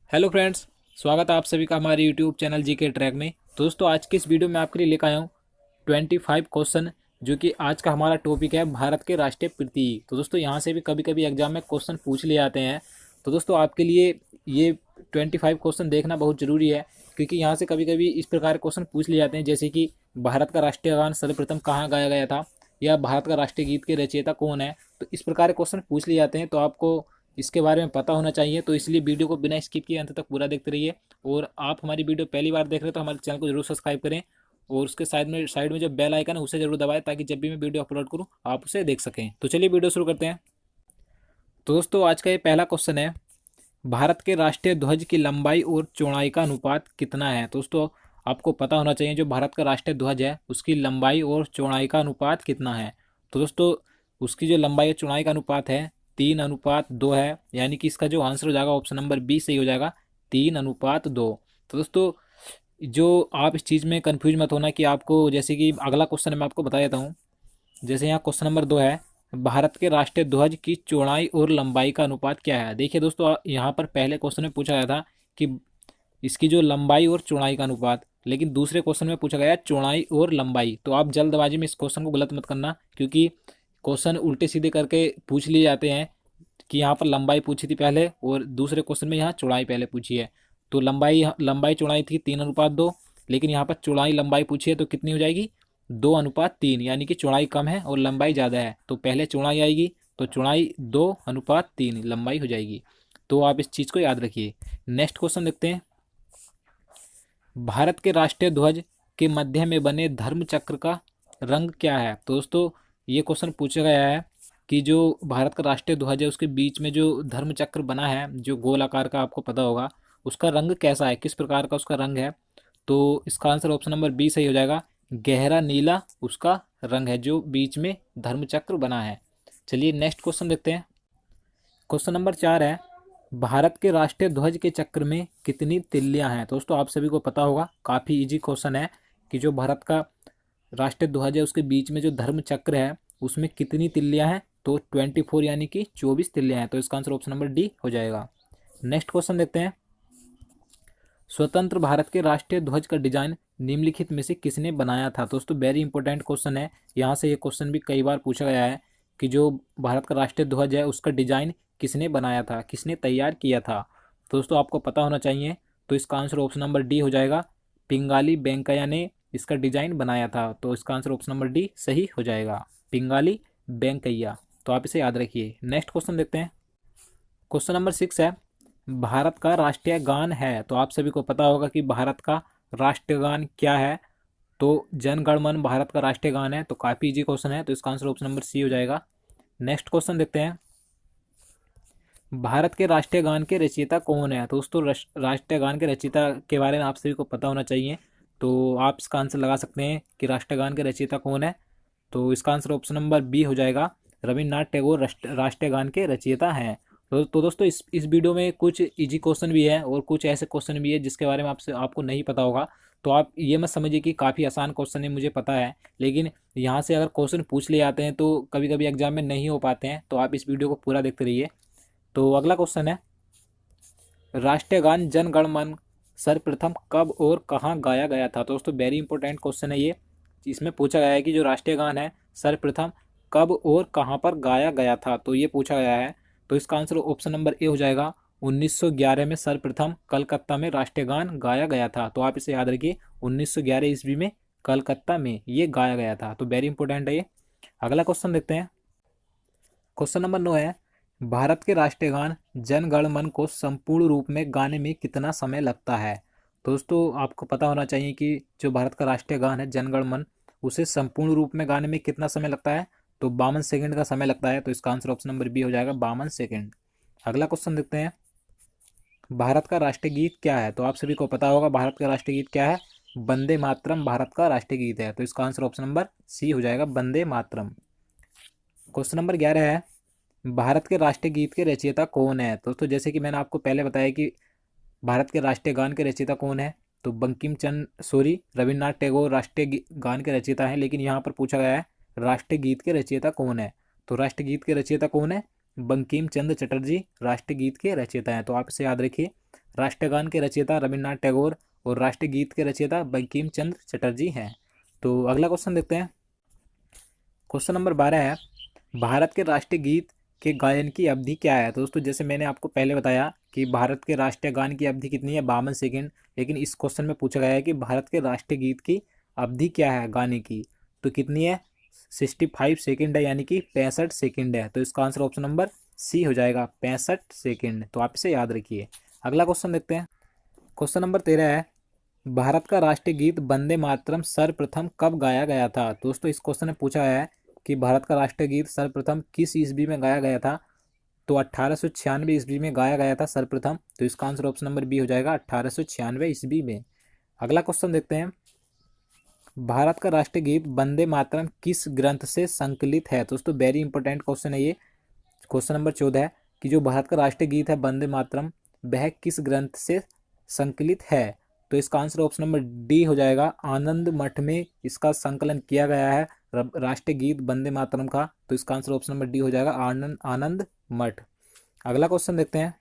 Hello friends, स्वागत है आप सभी का हमारे यूट्यूब चैनल जी के ट्रैक में। तो दोस्तों आज की इस वीडियो में आपके लिए लेकर आया हूँ 25 क्वेश्चन, जो कि आज का हमारा टॉपिक है भारत के राष्ट्रीय प्रतीक। तो दोस्तों यहाँ से भी कभी कभी एग्जाम में क्वेश्चन पूछ लिए जाते हैं। तो दोस्तों आपके लिए ये 25 क्वेश्चन देखना बहुत ज़रूरी है, क्योंकि यहाँ से कभी कभी इस प्रकार क्वेश्चन पूछ लिए जाते हैं, जैसे कि भारत का राष्ट्रीय गान सर्वप्रथम कहाँ गाया गया था, या भारत का राष्ट्रीय गीत के रचयिता कौन है। तो इस प्रकार के क्वेश्चन पूछ लिए जाते हैं, तो आपको इसके बारे में पता होना चाहिए। तो इसलिए वीडियो को बिना स्किप किए अंत तक पूरा देखते रहिए। और आप हमारी वीडियो पहली बार देख रहे हैं तो हमारे चैनल को जरूर सब्सक्राइब करें, और उसके साइड में जो बेल आइकन है उसे जरूर दबाएं, ताकि जब भी मैं वीडियो अपलोड करूं आप उसे देख सकें। तो चलिए वीडियो शुरू करते हैं। तो दोस्तों आज का ये पहला क्वेश्चन है, भारत के राष्ट्रीय ध्वज की लंबाई और चौड़ाई का अनुपात कितना है। तो दोस्तों आपको पता होना चाहिए जो भारत का राष्ट्रीय ध्वज है उसकी लंबाई और चौड़ाई का अनुपात कितना है। तो दोस्तों उसकी जो लंबाई और चौड़ाई का अनुपात है 3:2 है, यानी कि इसका जो आंसर हो जाएगा ऑप्शन नंबर बी सही हो जाएगा, 3:2। तो दोस्तों जो आप इस चीज़ में कंफ्यूज मत होना कि आपको, जैसे कि अगला क्वेश्चन मैं आपको बता देता हूँ। जैसे यहाँ क्वेश्चन नंबर 2 है, भारत के राष्ट्रीय ध्वज की चौड़ाई और लंबाई का अनुपात क्या है। देखिए दोस्तों यहाँ पर पहले क्वेश्चन में पूछा गया था कि इसकी जो लंबाई और चौड़ाई का अनुपात, लेकिन दूसरे क्वेश्चन में पूछा गया है चौड़ाई और लंबाई। तो आप जल्दबाजी में इस क्वेश्चन को गलत मत करना, क्योंकि क्वेश्चन उल्टे सीधे करके पूछ लिए जाते हैं कि यहाँ पर लंबाई पूछी थी पहले और दूसरे क्वेश्चन में यहाँ चौड़ाई पहले पूछी है। तो लंबाई लंबाई चौड़ाई थी 3:2, लेकिन यहाँ पर चौड़ाई लंबाई पूछी है तो कितनी हो जाएगी 2:3, यानी कि चौड़ाई कम है और लंबाई ज़्यादा है, तो पहले चौड़ाई आएगी, तो चौड़ाई 2:3 लंबाई हो जाएगी। तो आप इस चीज़ को याद रखिए। नेक्स्ट क्वेश्चन देखते हैं, भारत के राष्ट्रीय ध्वज के मध्य में बने धर्म चक्र का रंग क्या है। तो दोस्तों ये क्वेश्चन पूछा गया है कि जो भारत का राष्ट्रीय ध्वज है उसके बीच में जो धर्म चक्र बना है, जो गोल आकार का, आपको पता होगा उसका रंग कैसा है, किस प्रकार का उसका रंग है। तो इसका आंसर ऑप्शन नंबर बी सही हो जाएगा, गहरा नीला उसका रंग है जो बीच में धर्म चक्र बना है। चलिए नेक्स्ट क्वेश्चन देखते हैं। क्वेश्चन नंबर 4 है, भारत के राष्ट्रीय ध्वज के चक्र में कितनी तिल्लियां हैं। तो दोस्तों आप सभी को पता होगा, काफ़ी इजी क्वेश्चन है कि जो भारत का राष्ट्रीय ध्वज है उसके बीच में जो धर्म चक्र है उसमें कितनी तिल्लियां हैं। तो 24 यानी कि 24 तिल्लियां हैं। तो इसका आंसर ऑप्शन नंबर डी हो जाएगा। नेक्स्ट क्वेश्चन देखते हैं, स्वतंत्र भारत के राष्ट्रीय ध्वज का डिजाइन निम्नलिखित में से किसने बनाया था। दोस्तों वेरी इंपॉर्टेंट क्वेश्चन है, यहाँ से ये क्वेश्चन भी कई बार पूछा गया है कि जो भारत का राष्ट्रीय ध्वज है उसका डिजाइन किसने बनाया था, किसने तैयार किया था। तो दोस्तों आपको पता होना चाहिए। तो इसका आंसर ऑप्शन नंबर डी हो जाएगा, पिंगाली वेंकैया ने इसका डिजाइन बनाया था। तो इसका आंसर ऑप्शन नंबर डी सही हो जाएगा, पिंगाली वेंकैया। तो आप इसे याद रखिए। नेक्स्ट क्वेश्चन देखते हैं। क्वेश्चन नंबर 6 है, भारत का राष्ट्रीय गान है। तो आप सभी को पता होगा कि भारत का राष्ट्रीय गान क्या है। तो जन गण मन भारत का राष्ट्रीय गान है। तो काफ़ी इजी क्वेश्चन है, तो इसका आंसर ऑप्शन नंबर सी हो जाएगा। नेक्स्ट क्वेश्चन देखते हैं, भारत के राष्ट्रीय गान के रचयिता कौन है। तो दोस्तों राष्ट्रीय गान के रचयिता के बारे में आप सभी को पता होना चाहिए। तो आप इसका आंसर लगा सकते हैं कि राष्ट्रीय गान के रचयिता कौन है। तो इसका आंसर ऑप्शन नंबर बी हो जाएगा, रविन्द्रनाथ टैगोर राष्ट्रीय गान के रचयिता हैं। तो दोस्तों इस वीडियो में कुछ इजी क्वेश्चन भी है और कुछ ऐसे क्वेश्चन भी है जिसके बारे में आपको नहीं पता होगा। तो आप ये मत समझिए कि काफ़ी आसान क्वेश्चन है, मुझे पता है, लेकिन यहाँ से अगर क्वेश्चन पूछ लिए जाते हैं तो कभी कभी एग्जाम में नहीं हो पाते हैं। तो आप इस वीडियो को पूरा देखते रहिए। तो अगला क्वेश्चन है, राष्ट्रीय गान जन गण मन सर्वप्रथम कब और कहाँ गाया गया था। तो दोस्तों वेरी इंपॉर्टेंट क्वेश्चन है ये। इसमें पूछा गया है कि जो राष्ट्रीय गान है सर्वप्रथम कब और कहाँ पर गाया गया था, तो ये पूछा गया है। तो इसका आंसर ऑप्शन नंबर ए हो जाएगा, 1911 में सर्वप्रथम कलकत्ता में राष्ट्रीय गान गाया गया था। तो आप इसे याद रखिए, 1911 ईस्वी में कलकत्ता में ये गाया गया था। तो वेरी इंपॉर्टेंट है ये। अगला क्वेश्चन देखते हैं। क्वेश्चन नंबर 9 है, भारत के राष्ट्रीय गान जन गण मन को संपूर्ण रूप में गाने में कितना समय लगता है। दोस्तों आपको पता होना चाहिए कि जो भारत का राष्ट्रीय गान है जन गण मन, उसे संपूर्ण रूप में गाने में कितना समय लगता है। तो 52 सेकंड का समय लगता है। तो इसका आंसर ऑप्शन नंबर बी हो जाएगा, 52 सेकंड। अगला क्वेश्चन देखते हैं, भारत का राष्ट्रीय गीत क्या है। तो आप सभी को पता होगा भारत का राष्ट्रीय गीत क्या है, वंदे मातरम भारत का राष्ट्रीय गीत है। तो इसका आंसर ऑप्शन नंबर सी हो जाएगा, वंदे मातरम। क्वेश्चन नंबर 11 है, भारत के राष्ट्रीय गीत के रचयिता कौन है। दोस्तों जैसे कि मैंने आपको पहले बताया कि भारत के राष्ट्रीय गान के रचयिता कौन है, तो बंकिम चंद्र सॉरी रविन्द्रनाथ टैगोर राष्ट्रीय गान के रचयिता हैं, लेकिन यहाँ पर पूछा गया है राष्ट्रीय गीत के रचयिता कौन है। तो राष्ट्रीय गीत के रचयिता कौन है, बंकिम चंद्र चटर्जी राष्ट्रीय गीत के रचयिता हैं। तो आप इसे याद रखिए, राष्ट्रगान के रचयिता रविन्द्रनाथ टैगोर और राष्ट्रीय गीत के रचयिता बंकिम चंद्र चटर्जी हैं। तो अगला क्वेश्चन देखते हैं। क्वेश्चन नंबर 12 है, भारत के राष्ट्रीय गीत के गायन की अवधि क्या है। तो दोस्तों जैसे मैंने आपको पहले बताया कि भारत के राष्ट्रीय गान की अवधि कितनी है, 52 सेकेंड। लेकिन इस क्वेश्चन में पूछा गया है कि भारत के राष्ट्रीय गीत की अवधि क्या है गाने की, तो कितनी है, 65 सेकेंड है, यानी कि 65 सेकेंड है। तो इसका आंसर ऑप्शन नंबर सी हो जाएगा, 65 सेकेंड। तो आप इसे याद रखिए। अगला क्वेश्चन देखते हैं। क्वेश्चन नंबर 13 है, भारत का राष्ट्रीय गीत वंदे मातरम सर्वप्रथम कब गाया गया था। दोस्तों इस क्वेश्चन में पूछा गया है कि भारत का राष्ट्रीय गीत सर्वप्रथम किस ईस्वी में गाया गया था। तो 1896 ईस्वी में गाया गया था सर्वप्रथम। तो इसका आंसर ऑप्शन नंबर बी हो जाएगा, 1896 ईस्वी में। अगला क्वेश्चन देखते हैं, भारत का राष्ट्रीय गीत वंदे मातरम किस ग्रंथ से संकलित है। दोस्तों वेरी इंपॉर्टेंट क्वेश्चन है ये। क्वेश्चन नंबर 14 है कि जो भारत का राष्ट्रीय गीत है वंदे मातरम, वह किस ग्रंथ से संकलित है। तो इसका आंसर ऑप्शन नंबर डी हो जाएगा, आनंद मठ में इसका संकलन किया गया है राष्ट्रीय गीत वंदे मातरम का। तो इसका आंसर ऑप्शन नंबर डी हो जाएगा, आनंद मठ। अगला क्वेश्चन देखते हैं।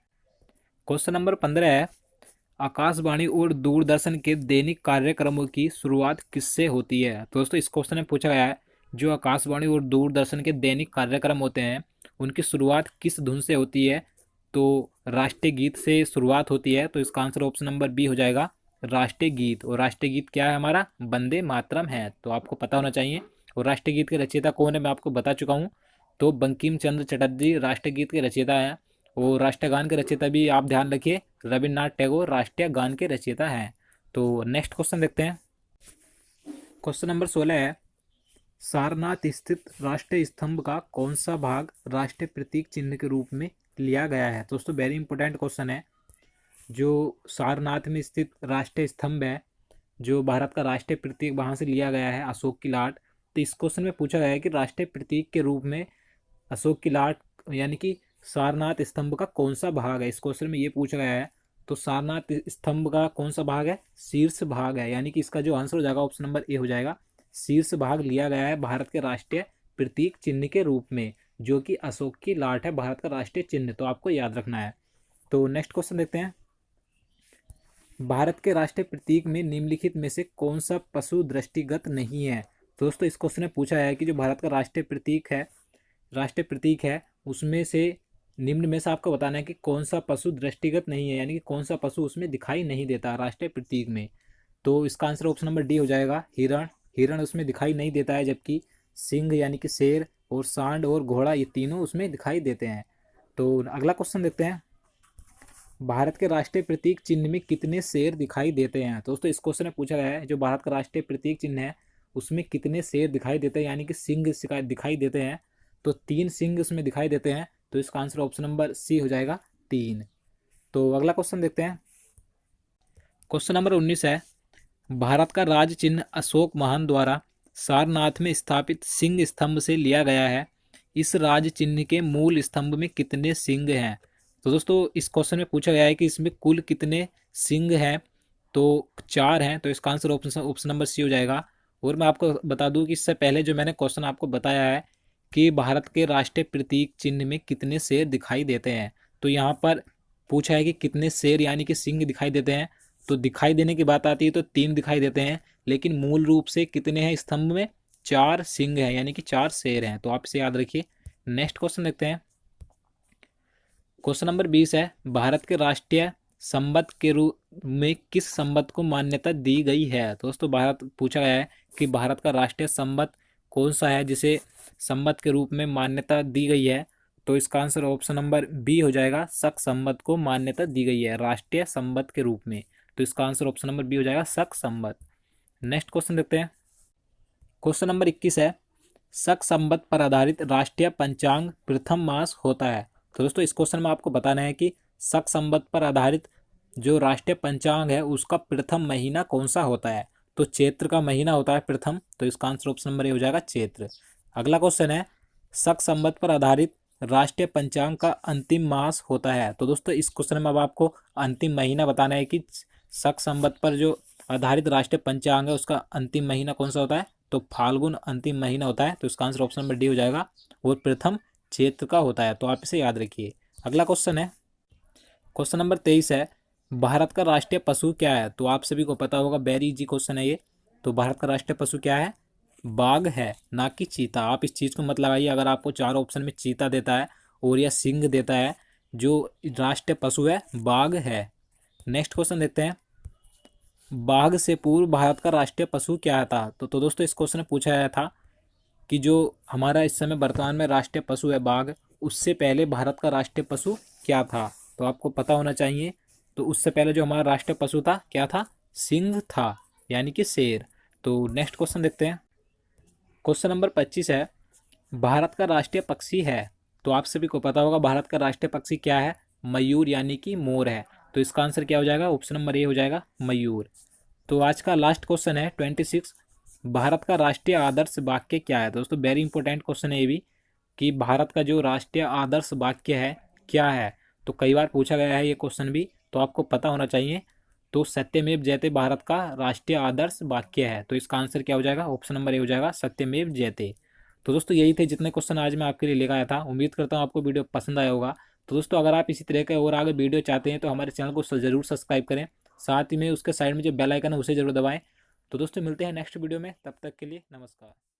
क्वेश्चन नंबर 15 है, आकाशवाणी और दूरदर्शन के दैनिक कार्यक्रमों की शुरुआत किससे होती है। तो दोस्तों इस क्वेश्चन में पूछा गया है, जो आकाशवाणी और दूरदर्शन के दैनिक कार्यक्रम होते हैं उनकी शुरुआत किस धुन से होती है। तो राष्ट्रीय गीत से शुरुआत होती है। तो इसका आंसर ऑप्शन नंबर बी हो जाएगा, राष्ट्रीय गीत। और राष्ट्रीय गीत क्या है हमारा, वंदे मातरम है। तो आपको पता होना चाहिए। और राष्ट्रीय गीत के रचयिता कौन है मैं आपको बता चुका हूँ। तो बंकिम चंद्र चटर्जी राष्ट्रीय गीत के रचयिता हैं। और राष्ट्रगान के रचयिता भी आप ध्यान रखिए, रविन्द्रनाथ टैगोर राष्ट्रीय गान के रचयिता हैं। तो नेक्स्ट क्वेश्चन देखते हैं। क्वेश्चन नंबर 16 है, सारनाथ स्थित राष्ट्रीय स्तंभ का कौन सा भाग राष्ट्रीय प्रतीक चिन्ह के रूप में लिया गया है। दोस्तों वेरी इंपॉर्टेंट क्वेश्चन है। जो सारनाथ में स्थित राष्ट्रीय स्तंभ है, जो भारत का राष्ट्रीय प्रतीक, वहां से लिया गया है अशोक की लाट। तो इस क्वेश्चन में पूछा गया है कि राष्ट्रीय प्रतीक के रूप में अशोक की लाट यानी कि सारनाथ स्तंभ का कौन सा भाग है, इस क्वेश्चन में ये पूछा गया है। तो सारनाथ स्तंभ का कौन सा भाग है, शीर्ष भाग है। यानी कि इसका जो आंसर हो जाएगा ऑप्शन नंबर ए हो जाएगा, शीर्ष भाग लिया गया है भारत के राष्ट्रीय प्रतीक चिन्ह के रूप में, जो कि अशोक की लाट है भारत का राष्ट्रीय चिन्ह। तो आपको याद रखना है। तो नेक्स्ट क्वेश्चन देखते हैं। भारत के राष्ट्रीय प्रतीक में निम्नलिखित में से कौन सा पशु दृष्टिगत नहीं है। तो दोस्तों इस क्वेश्चन में पूछा है कि जो भारत का राष्ट्रीय प्रतीक है उसमें से निम्न में से आपको बताना है कि कौन सा पशु दृष्टिगत नहीं है, यानी कि कौन सा पशु उसमें दिखाई नहीं देता राष्ट्रीय प्रतीक में। तो इसका आंसर ऑप्शन नंबर डी हो जाएगा, हिरण। हिरण उसमें दिखाई नहीं देता है, जबकि सिंह यानी कि शेर और सांड और घोड़ा ये तीनों उसमें दिखाई देते हैं। तो अगला क्वेश्चन देखते हैं, भारत के राष्ट्रीय प्रतीक चिन्ह में कितने शेर दिखाई देते हैं। दोस्तों इस क्वेश्चन में पूछा गया है, जो भारत का राष्ट्रीय प्रतीक चिन्ह है उसमें कितने शेर दिखाई देते हैं, यानी कि सिंह दिखाई देते हैं। तो 3 सिंह उसमें दिखाई देते हैं। तो इसका आंसर ऑप्शन नंबर सी हो जाएगा, 3। तो अगला क्वेश्चन देखते हैं। क्वेश्चन नंबर 19 है, भारत का राज चिन्ह अशोक महान द्वारा सारनाथ में स्थापित सिंह स्तंभ से लिया गया है। इस राज चिन्ह के मूल स्तंभ में कितने सिंह हैं। तो दोस्तों इस क्वेश्चन में पूछा गया है कि इसमें कुल कितने सिंह हैं। तो 4 हैं। तो इसका आंसर ऑप्शन नंबर सी हो जाएगा। और मैं आपको बता दूं कि इससे पहले जो मैंने क्वेश्चन आपको बताया है कि भारत के राष्ट्रीय प्रतीक चिन्ह में कितने शेर दिखाई देते हैं, तो यहाँ पर पूछा है कि कितने शेर यानी कि सिंह दिखाई देते हैं। तो दिखाई देने की बात आती है तो 3 दिखाई देते हैं, लेकिन मूल रूप से कितने हैं स्तंभ में, 4 सिंह हैं, यानी कि 4 शेर हैं। तो आप इसे याद रखिए। नेक्स्ट क्वेश्चन देखते हैं। क्वेश्चन नंबर 20 है, भारत के राष्ट्रीय संबंध के रूप में किस संबंध को मान्यता दी गई है। दोस्तों भारत पूछा गया है कि भारत का राष्ट्रीय संबंध कौन सा है जिसे संबंध के रूप में मान्यता दी गई है। तो इसका आंसर ऑप्शन नंबर बी हो जाएगा, शक संबंध को मान्यता दी गई है राष्ट्रीय संबंध के रूप में। तो इसका आंसर ऑप्शन नंबर बी हो जाएगा, शक संबंध। नेक्स्ट क्वेश्चन देखते हैं। क्वेश्चन नंबर 21 है, शक संबंध पर आधारित राष्ट्रीय पंचांग प्रथम मास होता है। तो दोस्तों इस क्वेश्चन में आपको बताना है कि शक संबंध पर आधारित जो राष्ट्रीय पंचांग है उसका प्रथम महीना कौन सा होता है। तो चैत्र का महीना होता है प्रथम। तो इसका आंसर ऑप्शन नंबर ए हो जाएगा, चैत्र। अगला क्वेश्चन है, शक संबंध पर आधारित राष्ट्रीय पंचांग का अंतिम मास होता है। तो दोस्तों इस क्वेश्चन में अब आपको अंतिम महीना बताना है कि शक संबंध पर जो आधारित राष्ट्रीय पंचांग है उसका अंतिम महीना कौन सा होता है। तो फाल्गुन अंतिम महीना होता है। तो इसका आंसर ऑप्शन नंबर डी हो जाएगा, और प्रथम चैत्र का होता है। तो आप इसे याद रखिए। अगला क्वेश्चन है, क्वेश्चन नंबर 23 है, भारत का राष्ट्रीय पशु क्या है? तो आप सभी को पता होगा, वेरी इजी क्वेश्चन है ये। तो भारत का राष्ट्रीय पशु क्या है? बाघ है, ना कि चीता। आप इस चीज़ को मत लगाइए। अगर आपको चार ऑप्शन में चीता देता है और या सिंह देता है, जो राष्ट्रीय पशु है बाघ है। नेक्स्ट क्वेश्चन देखते हैं। बाघ से पूर्व भारत का राष्ट्रीय पशु क्या था? तो दोस्तों इस क्वेश्चन में पूछा गया था कि जो हमारा इस समय वर्तमान में राष्ट्रीय पशु है बाघ, उससे पहले भारत का राष्ट्रीय पशु क्या था? तो आपको पता होना चाहिए। तो उससे पहले जो हमारा राष्ट्रीय पशु था क्या था? सिंह था, यानी कि शेर। तो नेक्स्ट क्वेश्चन देखते हैं। क्वेश्चन नंबर 25 है, भारत का राष्ट्रीय पक्षी है। तो आप सभी को पता होगा भारत का राष्ट्रीय पक्षी क्या है? मयूर, यानी कि मोर है। तो इसका आंसर क्या हो जाएगा? ऑप्शन नंबर ए हो जाएगा, मयूर। तो आज का लास्ट क्वेश्चन है 26, भारत का राष्ट्रीय आदर्श वाक्य क्या है? दोस्तों वेरी इंपॉर्टेंट क्वेश्चन है ये भी, कि भारत का जो राष्ट्रीय आदर्श वाक्य है क्या है? तो कई बार पूछा गया है ये क्वेश्चन भी, तो आपको पता होना चाहिए। तो सत्यमेव जयते भारत का राष्ट्रीय आदर्श वाक्य है। तो इसका आंसर क्या हो जाएगा? ऑप्शन नंबर ए हो जाएगा, सत्यमेव जयते। तो दोस्तों यही थे जितने क्वेश्चन आज मैं आपके लिए लेकर आया था। उम्मीद करता हूँ आपको वीडियो पसंद आया होगा। तो दोस्तों अगर आप इसी तरह के और आगे वीडियो चाहते हैं तो हमारे चैनल को जरूर सब्सक्राइब करें। साथ ही में उसके साइड में जो बेल आइकन है उसे जरूर दबाएं। तो दोस्तों मिलते हैं नेक्स्ट वीडियो में, तब तक के लिए नमस्कार।